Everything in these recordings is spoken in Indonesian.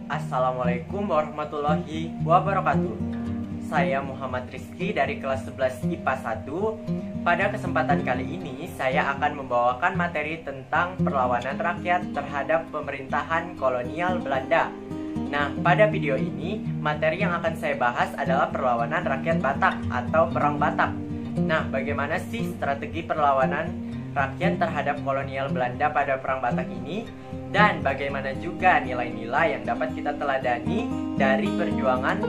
Assalamualaikum warahmatullahi wabarakatuh. Saya Muhammad Rizky dari kelas 11 IPA 1. Pada kesempatan kali ini saya akan membawakan materi tentang perlawanan rakyat terhadap pemerintahan kolonial Belanda. Nah, pada video ini materi yang akan saya bahas adalah perlawanan rakyat Batak atau Perang Batak. Nah, bagaimana sih strategi perlawanan rakyat terhadap kolonial Belanda pada Perang Batak ini? Dan bagaimana juga nilai-nilai yang dapat kita teladani dari perjuangan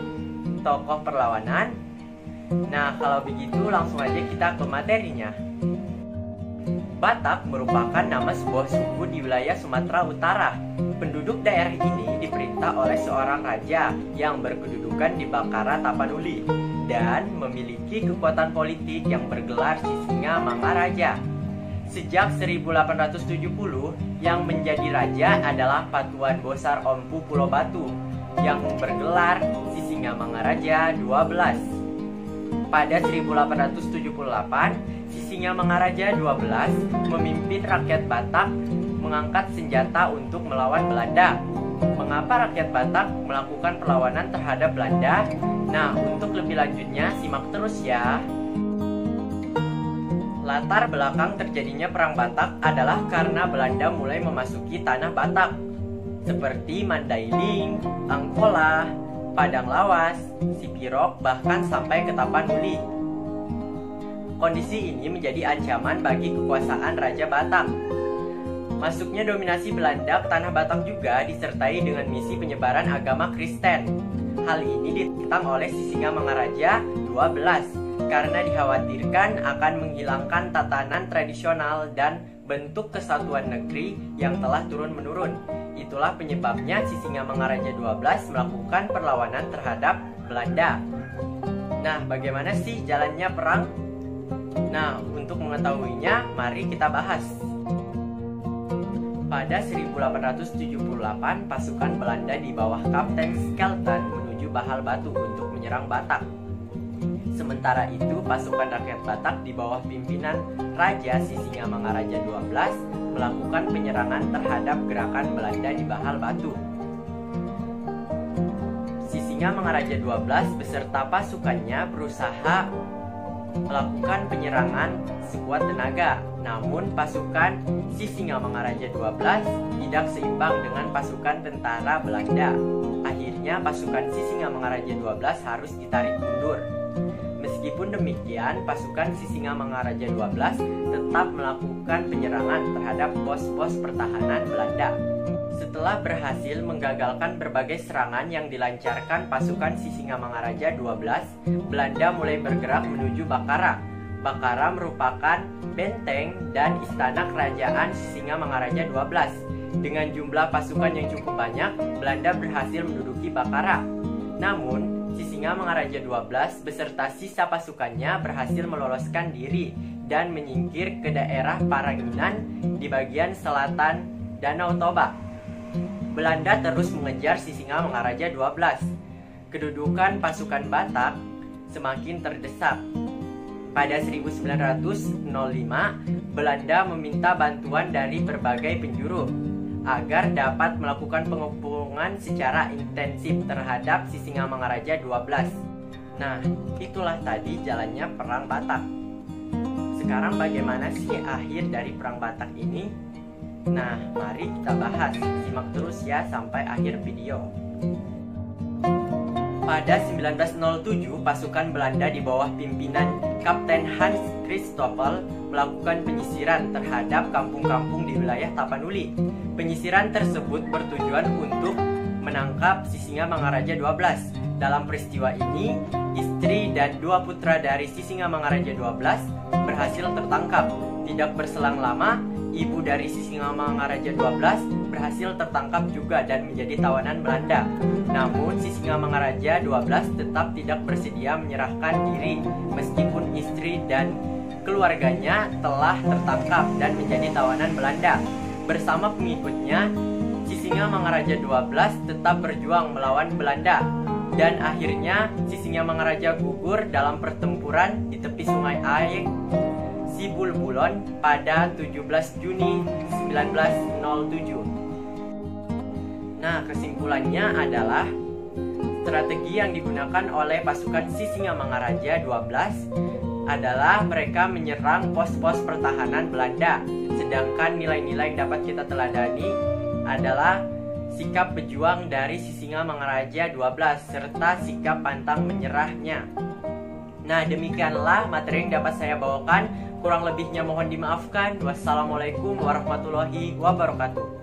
tokoh perlawanan? Nah, kalau begitu langsung aja kita ke materinya. Batak merupakan nama sebuah suku di wilayah Sumatera Utara. Penduduk daerah ini diperintah oleh seorang raja yang berkedudukan di Bangkara Tapanuli dan memiliki kekuatan politik yang bergelar Sisinga Mangaraja. Sejak 1870, yang menjadi raja adalah Patuan Bosar Ompu Pulau Batu yang bergelar Sisinga Mangaraja 12. Pada 1878, Sisinga Mangaraja 12 memimpin rakyat Batak mengangkat senjata untuk melawan Belanda. Mengapa rakyat Batak melakukan perlawanan terhadap Belanda? Nah, untuk lebih lanjutnya simak terus ya. Latar belakang terjadinya Perang Batak adalah karena Belanda mulai memasuki tanah Batak seperti Mandailing, Angkola, Padang Lawas, Sipirok, bahkan sampai ke Tapanuli. Kondisi ini menjadi ancaman bagi kekuasaan Raja Batak. Masuknya dominasi Belanda ke tanah Batak juga disertai dengan misi penyebaran agama Kristen. Hal ini ditentang oleh Sisinga Mangaraja 12 karena dikhawatirkan akan menghilangkan tatanan tradisional dan bentuk kesatuan negeri yang telah turun-menurun. Itulah penyebabnya Sisinga Mangaraja 12 melakukan perlawanan terhadap Belanda. Nah, bagaimana sih jalannya perang? Nah, untuk mengetahuinya, mari kita bahas. Pada 1878, pasukan Belanda di bawah Kapten Skelton menuju Bahal Batu untuk menyerang Batak. Sementara itu, pasukan rakyat Batak di bawah pimpinan Raja Sisinga Mangaraja 12 melakukan penyerangan terhadap gerakan Belanda di Bahal Batu. Sisinga Mangaraja 12 beserta pasukannya berusaha melakukan penyerangan sekuat tenaga. Namun pasukan Sisinga Mangaraja 12 tidak seimbang dengan pasukan tentara Belanda. Akhirnya pasukan Sisinga Mangaraja 12 harus ditarik mundur. Meskipun demikian, pasukan Sisinga Mangaraja 12 tetap melakukan penyerangan terhadap pos-pos pertahanan Belanda. Setelah berhasil menggagalkan berbagai serangan yang dilancarkan pasukan Sisinga Mangaraja 12, Belanda mulai bergerak menuju Bangkara. Bangkara merupakan benteng dan istana kerajaan Sisinga Mangaraja 12. Dengan jumlah pasukan yang cukup banyak, Belanda berhasil menduduki Bangkara. Namun, Sisinga Mangaraja 12 beserta sisa pasukannya berhasil meloloskan diri dan menyingkir ke daerah Paranginan di bagian selatan Danau Toba. Belanda terus mengejar Sisinga Mangaraja 12. Kedudukan pasukan Batak semakin terdesak. Pada 1905, Belanda meminta bantuan dari berbagai penjuru agar dapat melakukan pengepungan secara intensif terhadap Sisinga Mangaraja 12. Nah, itulah tadi jalannya Perang Batak. Sekarang bagaimana sih akhir dari Perang Batak ini? Nah, mari kita bahas. Simak terus ya sampai akhir video. Pada 1907, pasukan Belanda di bawah pimpinan Kapten Hans Christoffel melakukan penyisiran terhadap kampung-kampung di wilayah Tapanuli. Penyisiran tersebut bertujuan untuk menangkap Sisinga Mangaraja 12. Dalam peristiwa ini, istri dan dua putra dari Sisinga Mangaraja 12 berhasil tertangkap. Tidak berselang lama, ibu dari Sisinga Mangaraja 12 berhasil tertangkap juga dan menjadi tawanan Belanda. Namun Sisinga Mangaraja 12 tetap tidak bersedia menyerahkan diri meskipun istri dan keluarganya telah tertangkap dan menjadi tawanan Belanda. Bersama pengikutnya, Sisinga Mangaraja 12 tetap berjuang melawan Belanda. Dan akhirnya Sisinga Mangaraja gugur dalam pertempuran di tepi Sungai Aek Sibulbulon pada 17 Juni 1907. Nah, kesimpulannya adalah strategi yang digunakan oleh pasukan Sisingamangaraja 12 adalah mereka menyerang pos-pos pertahanan Belanda. Sedangkan nilai-nilai yang dapat kita teladani adalah sikap berjuang dari Sisingamangaraja 12 serta sikap pantang menyerahnya. Nah, demikianlah materi yang dapat saya bawakan. Kurang lebihnya mohon dimaafkan. Wassalamualaikum warahmatullahi wabarakatuh.